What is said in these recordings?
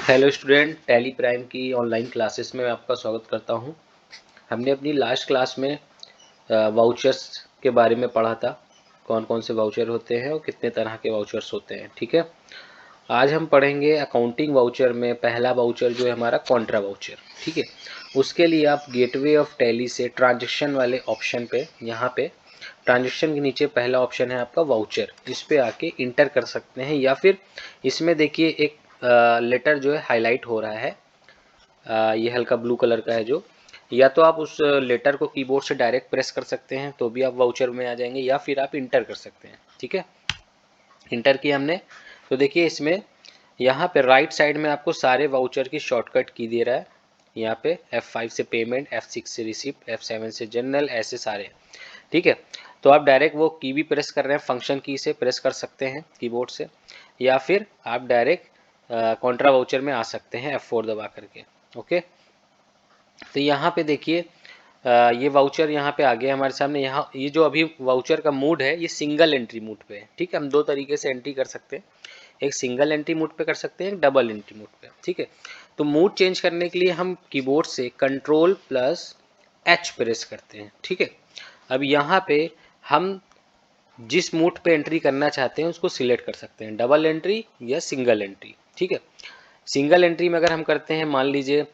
Hello student, tally prime की online classes में मैं आपका स्वागत करता हूं। हमने अपनी लास्ट क्लास में वाउचर्स के बारे में पढ़ा था, कौन कौन से वाउचर होते हैं और कितने तरह के वाउचर्स होते हैं। ठीक है, आज हम पढ़ेंगे अकाउंटिंग वाउचर में पहला वाउचर जो है हमारा कॉन्ट्रा वाउचर। ठीक है, उसके लिए आप गेटवे ऑफ टैली से ट्रांजेक्शन वाले ऑप्शन पे, यहाँ पे ट्रांजेक्शन के नीचे पहला ऑप्शन है आपका वाउचर, इस पे आके इंटर कर सकते हैं। या फिर इसमें देखिए एक लेटर जो है हाईलाइट हो रहा है, ये हल्का ब्लू कलर का है जो, या तो आप उस लेटर को कीबोर्ड से डायरेक्ट प्रेस कर सकते हैं तो भी आप वाउचर में आ जाएंगे, या फिर आप इंटर कर सकते हैं। ठीक है, इंटर किया हमने तो देखिए इसमें यहाँ पे राइट साइड में आपको सारे वाउचर की शॉर्टकट की दे रहा है। यहाँ पे F5 से पेमेंट, F6 से रिसिप्ट, F7 से जनरल, ऐसे सारे। ठीक है, तो आप डायरेक्ट वो की भी प्रेस कर रहे हैं, फंक्शन की से प्रेस कर सकते हैं कीबोर्ड से, या फिर आप डायरेक्ट कॉन्ट्रा वाउचर में आ सकते हैं F4 दबा करके। ओके, तो यहाँ पे देखिए ये वाउचर यहाँ पे आ गया हमारे सामने। यहाँ ये जो अभी वाउचर का मोड है ये सिंगल एंट्री मोड पे है। ठीक है, हम दो तरीके से एंट्री कर सकते हैं, एक सिंगल एंट्री मोड पे कर सकते हैं, एक डबल एंट्री मोड पे। ठीक है, तो मोड चेंज करने के लिए हम कीबोर्ड से Ctrl+H प्रेस करते हैं। ठीक है, अब यहाँ पे हम जिस मोड पे एंट्री करना चाहते हैं उसको सिलेक्ट कर सकते हैं, डबल एंट्री या सिंगल एंट्री। ठीक है, सिंगल एंट्री में अगर हम करते हैं, मान लीजिए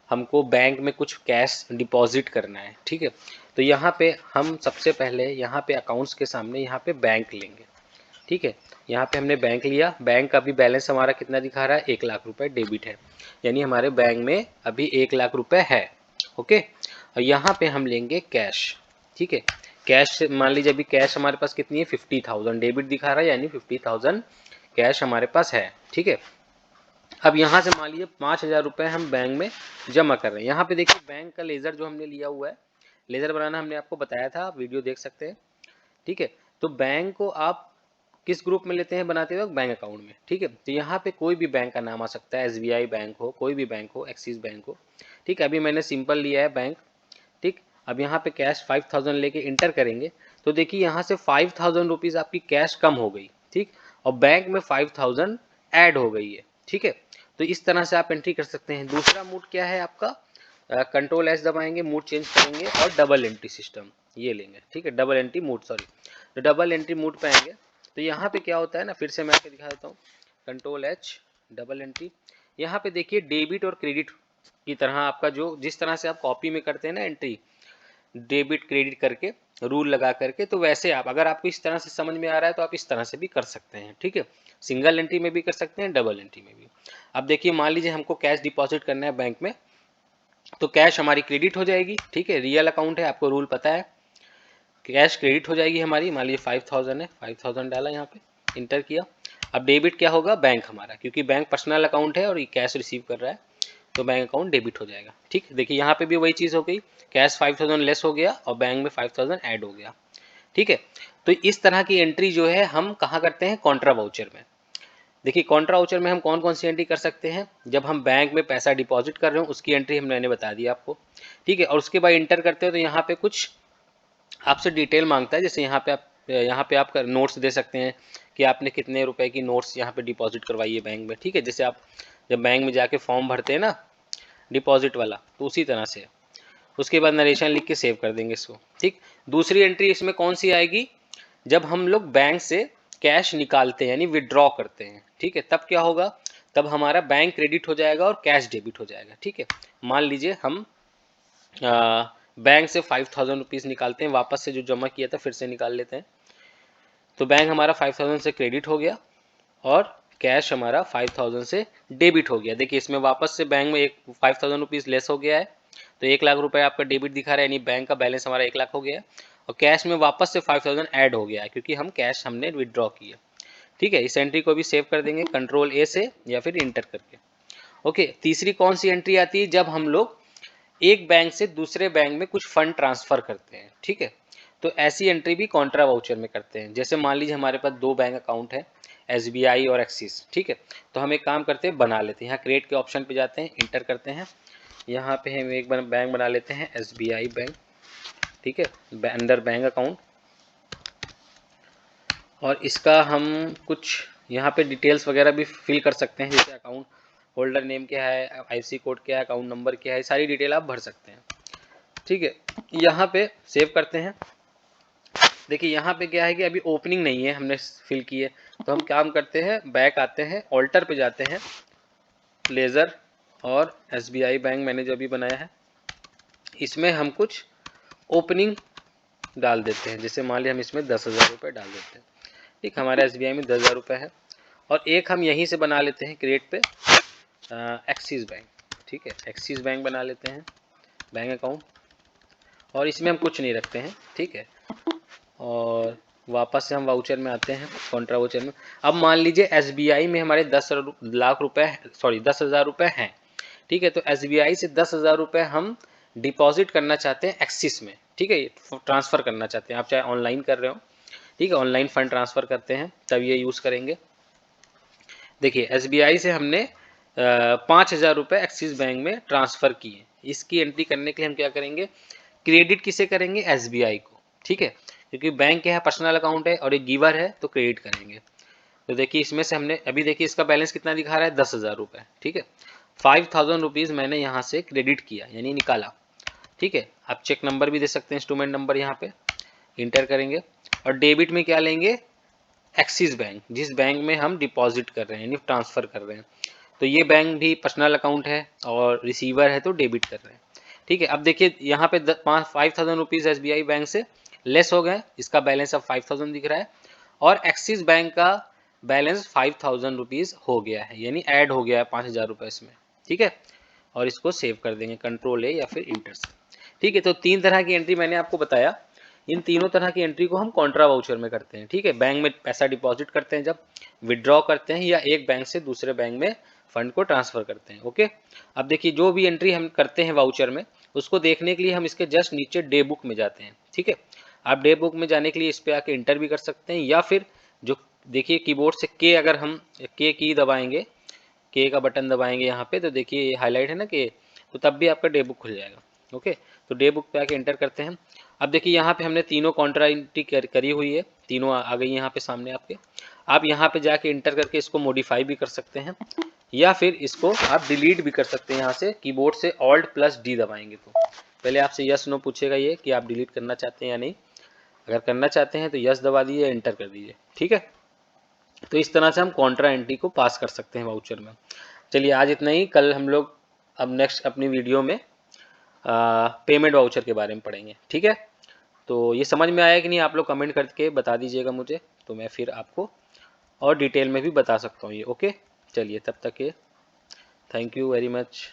हमको बैंक में कुछ कैश डिपॉजिट करना है। ठीक है, तो यहाँ पे हम सबसे पहले यहाँ पे अकाउंट्स के सामने यहाँ पे बैंक लेंगे। ठीक है, यहाँ पे हमने बैंक लिया, बैंक का अभी बैलेंस हमारा कितना दिखा रहा है, 1 लाख रुपए डेबिट है, यानी हमारे बैंक में अभी 1 लाख रुपए है। ओके, और यहाँ पे हम लेंगे कैश। ठीक है, कैश मान लीजिए अभी कैश हमारे पास कितनी है, 50,000 डेबिट दिखा रहा है, यानी 50,000 कैश हमारे पास है। ठीक है, अब यहाँ से मान लीजिए 5,000 रुपए हम बैंक में जमा कर रहे हैं। यहाँ पे देखिए बैंक का लेजर जो हमने लिया हुआ है, लेजर बनाना हमने आपको बताया था, आप वीडियो देख सकते हैं। ठीक है, तो बैंक को आप किस ग्रुप में लेते हैं बनाते वक्त, बैंक अकाउंट में। ठीक है, तो यहाँ पे कोई भी बैंक का नाम आ सकता है, SBI बैंक हो, कोई भी बैंक हो, एक्सिस बैंक हो। ठीक है, अभी मैंने सिंपल लिया है बैंक। ठीक, अब यहाँ पे कैश 5,000 लेके इंटर करेंगे तो देखिए यहाँ से 5,000 रुपीज़ आपकी कैश कम हो गई। ठीक, और बैंक में 5,000 ऐड हो गई है। ठीक है, तो इस तरह से आप एंट्री कर सकते हैं। दूसरा मोड क्या है आपका, Ctrl+S दबाएंगे, मोड चेंज करेंगे और डबल एंट्री सिस्टम ये लेंगे। ठीक है, डबल एंट्री मोड, सॉरी, तो डबल एंट्री मोड पे आएंगे तो यहाँ पे क्या होता है ना, फिर से मैं आपको दिखा देता हूँ। Ctrl+H, डबल एंट्री, यहाँ पे देखिए डेबिट और क्रेडिट की तरह आपका जो जिस तरह से आप कॉपी में करते हैं ना एंट्री, डेबिट क्रेडिट करके रूल लगा करके, तो वैसे आप अगर आपको इस तरह से समझ में आ रहा है तो आप इस तरह से भी कर सकते हैं। ठीक है, सिंगल एंट्री में भी कर सकते हैं, डबल एंट्री में भी। अब देखिए मान लीजिए हमको कैश डिपॉजिट करना है बैंक में, तो कैश हमारी क्रेडिट हो जाएगी। ठीक है, रियल अकाउंट है, आपको रूल पता है, कैश क्रेडिट हो जाएगी हमारी। मान लीजिए 5,000 है, 5,000 डाला यहाँ पे, इंटर किया। अब डेबिट क्या होगा, बैंक हमारा, क्योंकि बैंक पर्सनल अकाउंट है और ये कैश रिसीव कर रहा है तो बैंक अकाउंट डेबिट हो जाएगा। ठीक, देखिए यहाँ पे भी वही चीज़ हो गई, कैश 5,000 लेस हो गया और बैंक में 5,000 ऐड हो गया। ठीक है, तो इस तरह की एंट्री जो है हम कहाँ करते हैं, कॉन्ट्रा वाउचर में। देखिए कॉन्ट्रा वाउचर में हम कौन कौन सी एंट्री कर सकते हैं, जब हम बैंक में पैसा डिपॉजिट कर रहे हो उसकी एंट्री मैंने बता दी आपको। ठीक है, और उसके बाद इंटर करते हो तो यहाँ पे कुछ आपसे डिटेल मांगता है, जैसे यहाँ पे आप नोट्स दे सकते हैं कि आपने कितने रुपए की नोट्स यहाँ पे डिपॉजिट करवाई है बैंक में। ठीक है, जैसे आप जब बैंक में जाके फॉर्म भरते हैं ना डिपॉजिट वाला, तो उसी तरह से। उसके बाद नरेशन लिख के सेव कर देंगे इसको। ठीक, दूसरी एंट्री इसमें कौन सी आएगी, जब हम लोग बैंक से कैश निकालते हैं यानी विड्रॉ करते हैं। ठीक है, तब क्या होगा, तब हमारा बैंक क्रेडिट हो जाएगा और कैश डेबिट हो जाएगा। ठीक है, मान लीजिए हम बैंक से 5,000 रुपीज़ निकालते हैं, वापस से जो जमा किया था फिर से निकाल लेते हैं, तो बैंक हमारा 5,000 से क्रेडिट हो गया और कैश हमारा 5,000 से डेबिट हो गया। देखिए इसमें वापस से बैंक में एक 5,000 रुपीज़ लेस हो गया है, तो 1 लाख रुपए आपका डेबिट दिखा रहा है, यानी बैंक का बैलेंस हमारा 1 लाख हो गया है, और कैश में वापस से 5,000 ऐड हो गया है क्योंकि हम कैश हमने विदड्रॉ किया। ठीक है, इस एंट्री को भी सेव कर देंगे Ctrl+A से या फिर इंटर करके। ओके, तीसरी कौन सी एंट्री आती है, जब हम लोग एक बैंक से दूसरे बैंक में कुछ फंड ट्रांसफर करते हैं। ठीक है, तो ऐसी एंट्री भी कॉन्ट्रा वाउचर में करते हैं। जैसे मान लीजिए हमारे पास दो बैंक अकाउंट है, SBI और एक्सिस। ठीक है, तो हम एक काम करते हैं, बना लेते हैं, यहाँ क्रिएट के ऑप्शन पे जाते हैं, इंटर करते हैं, यहाँ पे हम एक बैंक बना लेते हैं SBI बैंक। ठीक है, अंडर बैंक अकाउंट, और इसका हम कुछ यहाँ पे डिटेल्स वगैरह भी फिल कर सकते हैं, जैसे अकाउंट होल्डर नेम क्या है, IFSC कोड क्या है, अकाउंट नंबर क्या है, सारी डिटेल आप भर सकते हैं। ठीक है, यहाँ पे सेव करते हैं। देखिए यहाँ पे क्या है कि अभी ओपनिंग नहीं है, हमने फिल की है, तो हम काम करते हैं, बैक आते हैं, ऑल्टर पे जाते हैं, लेज़र और SBI बैंक मैंने जो अभी बनाया है, इसमें हम कुछ ओपनिंग डाल देते हैं। जैसे मान लिया हम इसमें 10,000 रुपये डाल देते हैं। ठीक, हमारे SBI में 10,000 रुपये है। और एक हम यहीं से बना लेते हैं क्रिएट पे एक्सिस बैंक। ठीक है, एक्सिस बैंक बना लेते हैं बैंक अकाउंट, और इसमें हम कुछ नहीं रखते हैं। ठीक है, और वापस से हम वाउचर में आते हैं, कॉन्ट्रा वाउचर में। अब मान लीजिए SBI में हमारे 10,000 रुपये हैं। ठीक है, तो SBI से 10,000 रुपये हम डिपॉजिट करना चाहते हैं एक्सिस में। ठीक है, ट्रांसफ़र करना चाहते हैं, आप चाहे ऑनलाइन कर रहे हो। ठीक है, ऑनलाइन फंड ट्रांसफ़र करते हैं तब ये यूज़ करेंगे। देखिए SBI से हमने 5,000 रुपये एक्सिस बैंक में ट्रांसफ़र किए। इसकी एंट्री करने के लिए हम क्या करेंगे, क्रेडिट किसे करेंगे, SBI को। ठीक है, क्योंकि बैंक क्या है, पर्सनल अकाउंट है और एक गिवर है, तो क्रेडिट करेंगे। तो देखिए इसमें से हमने अभी देखिए इसका बैलेंस कितना दिखा रहा है, 10,000 रुपये। ठीक है, 5,000 रुपीज़ मैंने यहाँ से क्रेडिट किया, यानी निकाला। ठीक है, आप चेक नंबर भी दे सकते हैं, इंस्ट्रूमेंट नंबर यहाँ पे इंटर करेंगे। और डेबिट में क्या लेंगे, एक्सिस बैंक, जिस बैंक में हम डिपॉजिट कर रहे हैं यानी ट्रांसफ़र कर रहे हैं। तो ये बैंक भी पर्सनल अकाउंट है और रिसीवर है, तो डेबिट कर रहे हैं। ठीक है, अब देखिए यहाँ पे 5,000 रुपीज़ SBI बैंक से लेस हो गए, इसका बैलेंस अब 5,000 दिख रहा है, और एक्सिस बैंक का बैलेंस 5,000 रुपीज़ हो गया है, यानी ऐड हो गया है 5,000 रुपये इसमें। ठीक है, और इसको सेव कर देंगे Ctrl+A या फिर इंटर से। ठीक है, तो 3 तरह की एंट्री मैंने आपको बताया। इन तीनों तरह की एंट्री को हम कॉन्ट्रा वाउचर में करते हैं। ठीक है, बैंक में पैसा डिपॉजिट करते हैं, जब विड्रॉ करते हैं, या एक बैंक से दूसरे बैंक में फंड को ट्रांसफ़र करते हैं। ओके, अब देखिए जो भी एंट्री हम करते हैं वाउचर में, उसको देखने के लिए हम इसके जस्ट नीचे डे बुक में जाते हैं। ठीक है, आप डे बुक में जाने के लिए इस पर आके इंटर भी कर सकते हैं, या फिर जो देखिए कीबोर्ड से के, अगर हम के की दबाएंगे, के का बटन दबाएंगे यहाँ पे, तो देखिए हाईलाइट है ना के, तो तब भी आपका डे बुक खुल जाएगा। ओके, तो डे बुक पे आके एंटर करते हैं। अब देखिए यहाँ पे हमने तीनों कॉन्ट्रा एंट्री करी हुई है, तीनों आ गई यहाँ पे सामने आपके। आप यहाँ पे जाके इंटर करके इसको मॉडिफाई भी कर सकते हैं, या फिर इसको आप डिलीट भी कर सकते हैं यहाँ से, कीबोर्ड से Alt+D दबाएंगे। तो पहले आपसे यस नो पूछेगा ये कि आप डिलीट करना चाहते हैं या नहीं। अगर करना चाहते हैं तो यस दबा दीजिए, एंटर कर दीजिए। ठीक है, तो इस तरह से हम कॉन्ट्रा एंट्री को पास कर सकते हैं वाउचर में। चलिए आज इतना ही, कल हम लोग अब नेक्स्ट अपनी वीडियो में पेमेंट वाउचर के बारे में पढ़ेंगे। ठीक है, तो ये समझ में आया कि नहीं, आप लोग कमेंट करके बता दीजिएगा मुझे, तो मैं फिर आपको और डिटेल में भी बता सकता हूँ ये। ओके, चलिए तब तक ये, थैंक यू वेरी मच।